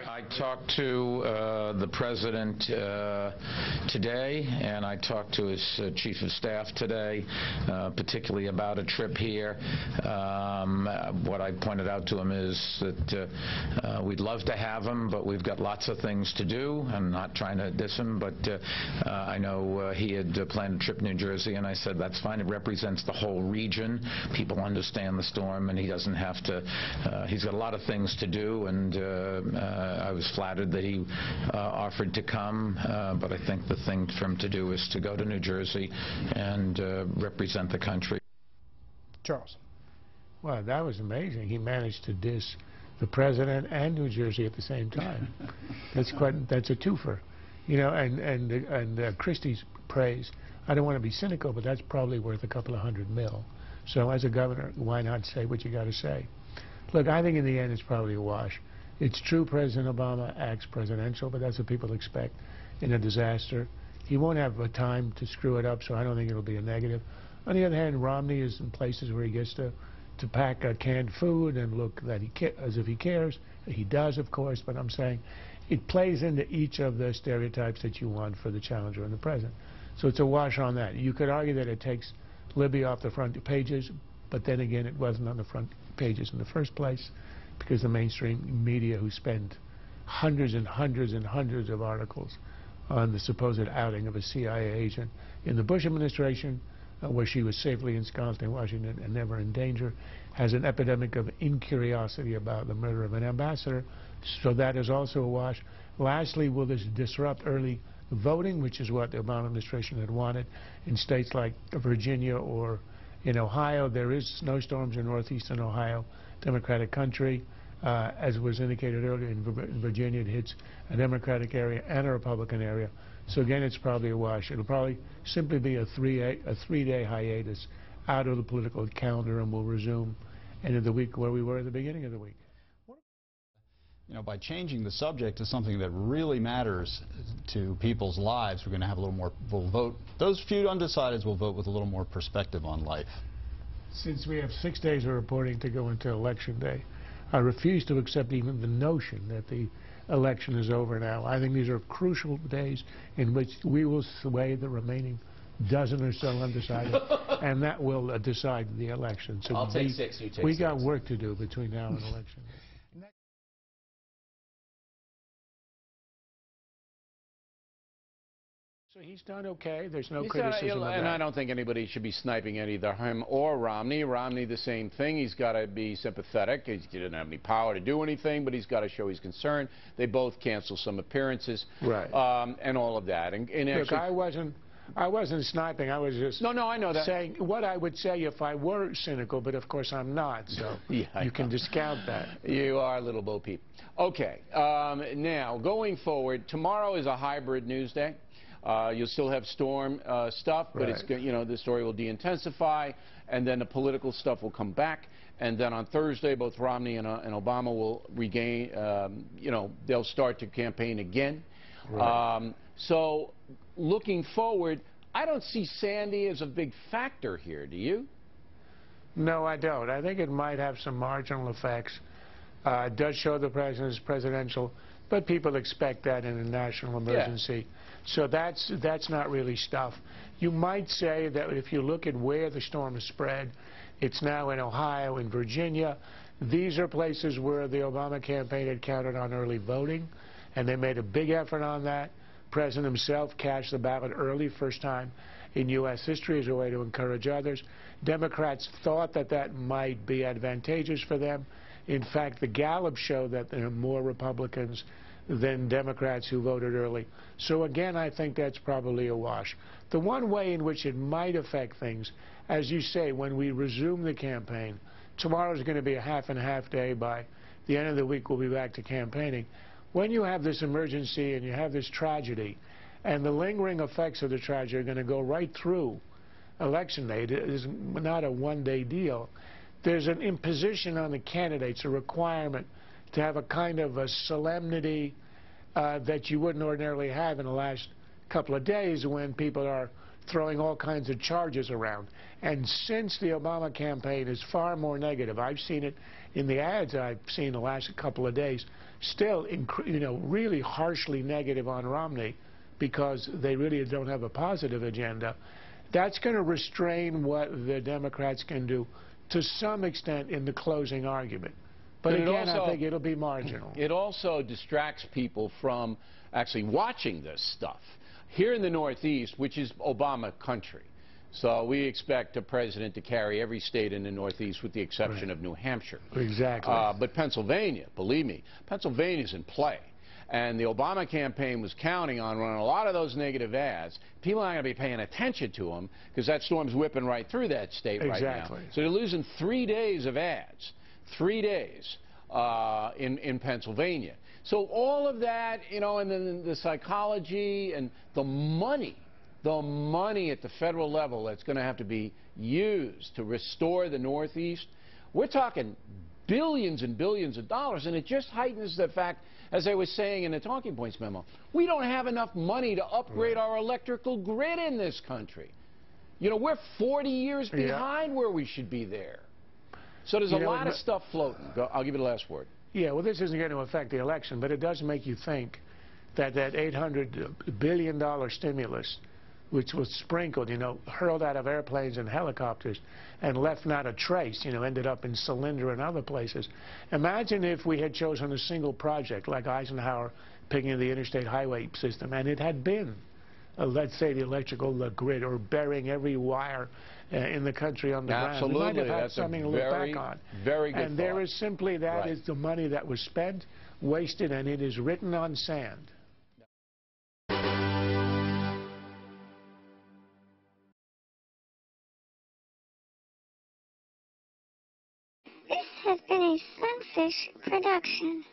I talked to the president today, and I talked to his chief of staff today, particularly about a trip here. What I pointed out to him is that we'd love to have him, but we've got lots of things to do. I'm not trying to diss him, but I know he had planned a trip to New Jersey, and I said that's fine. It represents the whole region. People understand the storm, and he doesn't have to. He's got a lot of things to do, and I was flattered that he offered to come, but I think the thing for him to do is to go to New Jersey and represent the country. Charles. Well, that was amazing. He managed to diss the president and New Jersey at the same time. That's a twofer, you know. And Christie's praise. I don't want to be cynical, but that's probably worth a couple of $100 million. So as a governor, why not say what you got to say? Look, I think in the end it's probably a wash. It's true President Obama acts presidential, but that's what people expect in a disaster. He won't have time to screw it up, so I don't think it'll be a negative. On the other hand, Romney is in places where he gets to pack canned food and look that as if he cares. He does, of course, but I'm saying it plays into each of the stereotypes that you want for the challenger and the president. So it's a wash on that. You could argue that it takes Libby off the front pages, but then again, it wasn't on the front pages in the first place, because the mainstream media, who spend hundreds and hundreds and hundreds of articles on the supposed outing of a CIA agent in the Bush administration, where she was safely ensconced in Washington and never in danger, has an epidemic of incuriosity about the murder of an ambassador. So that is also a wash. Lastly, will this disrupt early voting, which is what the Obama administration had wanted in states like Virginia or in Ohio? There is snowstorms in northeastern Ohio, Democratic country. As was indicated earlier, in Virginia it hits a Democratic area and a Republican area. So again, it's probably a wash. It'll probably simply be a three-day hiatus out of the political calendar, and we'll resume end of the week where we were at the beginning of the week. You know, by changing the subject to something that really matters to people's lives, we're going to have a little more, we'll vote, those few undecideds will vote with a little more perspective on life. Since we have 6 days of reporting to go into Election Day, I refuse to accept even the notion that the election is over now. I think these are crucial days in which we will sway the remaining dozen or so undecided, and that will decide the election. So I'll take 6, you take we 6. got work to do between now and Election Day. So he's done okay. There's no criticism of that. And I don't think anybody should be sniping either him or Romney. Romney, the same thing. He's got to be sympathetic. He doesn't have any power to do anything, but he's got to show he's concerned. They both canceled some appearances, right? And all of that. And look, actually, I wasn't sniping. I was just I know that. Saying what I would say if I were cynical, but of course I'm not. So yeah, you can discount that. You are a little Bo Peep. Okay. Now going forward, tomorrow is a hybrid news day. You'll still have storm stuff, but it's, you know, the story will de-intensify, and then the political stuff will come back. And then on Thursday, both Romney and Obama will regain, you know, they'll start to campaign again. Right. So looking forward, I don't see Sandy as a big factor here, do you? No, I don't. I think it might have some marginal effects. It does show the president's presidential, but people expect that in a national emergency. Yeah. So that's not really stuff. You might say that if you look at where the storm has spread, it's now in Ohio, in Virginia. These are places where the Obama campaign had counted on early voting, and they made a big effort on that. The president himself cashed the ballot early, first time in U.S. history, as a way to encourage others. Democrats thought that that might be advantageous for them. In fact, the Gallup showed that there are more Republicans than Democrats who voted early. So again, I think that's probably a wash. The one way in which it might affect things, as you say, when we resume the campaign, tomorrow is going to be a half and half day. By the end of the week, we'll be back to campaigning. When you have this emergency and you have this tragedy, and the lingering effects of the tragedy are going to go right through Election Day, it is not a one-day deal. There's an imposition on the candidates, a requirement to have a kind of a solemnity that you wouldn't ordinarily have in the last couple of days when people are throwing all kinds of charges around. And since the Obama campaign is far more negative, I've seen it in the ads I've seen the last couple of days, still, really harshly negative on Romney because they really don't have a positive agenda, that's going to restrain what the Democrats can do to some extent in the closing argument. But again, I think it'll be marginal. It also distracts people from actually watching this stuff. Here in the Northeast, which is Obama country, so we expect a president to carry every state in the Northeast with the exception of New Hampshire. Exactly. But Pennsylvania, believe me, Pennsylvania's in play. And the Obama campaign was counting on running a lot of those negative ads. People aren't going to be paying attention to them because that storm's whipping right through that state right now. So they're losing 3 days of ads, 3 days in Pennsylvania. So all of that, and then the psychology and the money at the federal level that's going to have to be used to restore the Northeast, we're talking billions and billions of dollars, and it just heightens the fact, as I was saying in the Talking Points memo, we don't have enough money to upgrade our electrical grid in this country. We're 40 years behind where we should be there. So there's a lot of stuff floating. I'll give you the last word. Yeah, well, this isn't going to affect the election, but it does make you think that that $800 billion stimulus, which was sprinkled, hurled out of airplanes and helicopters and left not a trace, ended up in Cylinder and other places. Imagine if we had chosen a single project like Eisenhower picking the interstate highway system, and it had been, let's say, the electrical grid, or burying every wire in the country on the ground. Absolutely. We might have had something to look back on. Very good And there is simply, that is the money that was spent, wasted, and it is written on sand. This has been a Sunfish production.